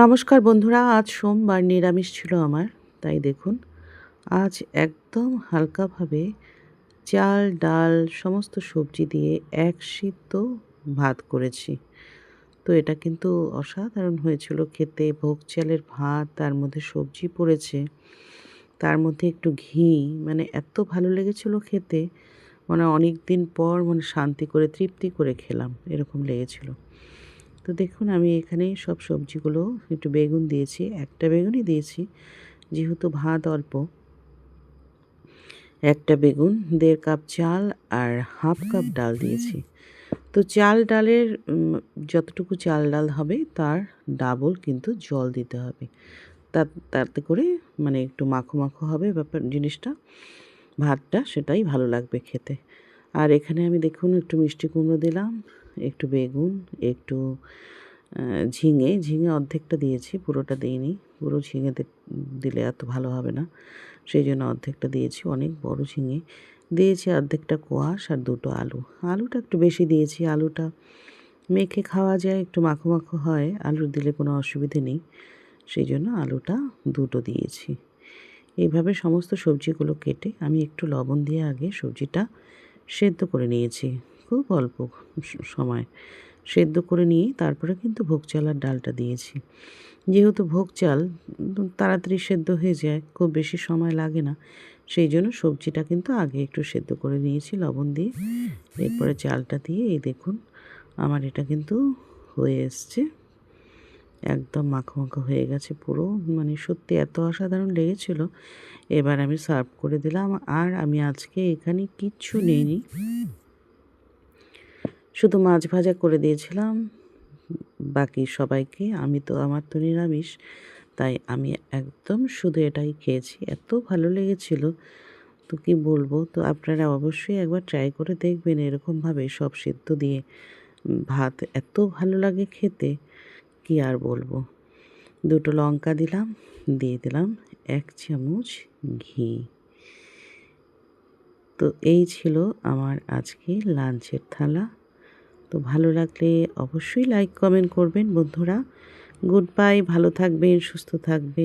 নমস্কার বন্ধুরা, আজ সোমবার নিরামিষ ছিল আমার। তাই দেখুন, আজ একদম হালকাভাবে চাল ডাল সমস্ত সবজি দিয়ে এক সিদ্ধ ভাত করেছি। তো এটা কিন্তু অসাধারণ হয়েছিল খেতে। ভোগ চালের ভাত, তার মধ্যে সবজি পড়েছে, তার মধ্যে একটু ঘি, মানে এত ভালো লেগেছিল খেতে। মানে অনেক দিন পর শান্তি করে তৃপ্তি করে খেলাম, এরকম লেগেছিল। তো দেখুন, আমি এখানে সব সবজিগুলো একটু বেগুন দিয়েছি, একটা বেগুনই দিয়েছি যেহেতু ভাত অল্প। একটা বেগুন, 1.5 কাপ চাল আর 1/2 কাপ ডাল দিয়েছি। তো চাল ডালের যতটুকু চাল ডাল হবে তার ডাবল কিন্তু জল দিতে হবে। তাতে করে একটু মাখো মাখো হবে ব্যাপার জিনিসটা, ভাতটা সেটাই ভালো লাগবে খেতে। আর এখানে আমি দেখুন একটু মিষ্টি কুমড়ো দিলাম, একটু বেগুন, একটু ঝিঙে অর্ধেকটা দিয়েছি, পুরোটা দিইনি। পুরো ঝিঙে দিলে এত ভালো হবে না, সেই জন্য অর্ধেকটা দিয়েছি। অনেক বড় ঝিঙে দিয়েছি, অর্ধেকটা কোয়াশ আর 2টো আলু। আলুটা একটু বেশি দিয়েছি, আলুটা মেখে খাওয়া যায়, একটু মাখো মাখো হয়, আলু দিলে কোনো অসুবিধে নেই, সেই জন্য আলুটা 2টো দিয়েছি। এইভাবে সমস্ত সবজিগুলো কেটে আমি একটু লবণ দিয়ে আগে সবজিটা সেদ্ধ করে নিয়েছি, খুব অল্প সময় সেদ্ধ করে নিয়ে তারপরে কিন্তু ভোগ চাল আর ডালটা দিয়েছি। যেহেতু ভোগ চাল তাড়াতাড়ি সেদ্ধ হয়ে যায়, খুব বেশি সময় লাগে না, সেই জন্য সবজিটা কিন্তু আগে একটু সেদ্ধ করে নিয়েছি লবণ দিয়ে। এরপরে চালটা দিয়ে এই দেখুন আমার এটা কিন্তু হয়ে এসছে, একদম মাখো মাখো হয়ে গেছে পুরো। সত্যি এত অসাধারণ লেগেছিল। এবার আমি সার্ভ করে দিলাম। আর আমি আজকে এখানে কিচ্ছু নেইনি, শুধু মাছ ভাজা করে দিয়েছিলাম বাকি সবাইকে। আমার তো নিরামিষ, তাই আমি একদম শুধু এটাই খেয়েছি। এত ভালো লেগেছিল, তো কি বলবো। তো আপনারা অবশ্যই একবার ট্রাই করে দেখবেন এরকমভাবে সব সিদ্ধ দিয়ে ভাত, এত ভালো লাগে খেতে, কি আর বলবো। 2টো লঙ্কা দিলাম, দিয়ে দিলাম 1 চামচ ঘি। তো এই ছিল আমার আজকে লাঞ্চের থালা। তো ভালো লাগলে অবশ্যই লাইক কমেন্ট করবেন বন্ধুরা। গুড বাই, ভালো থাকবেন, সুস্থ থাকবেন।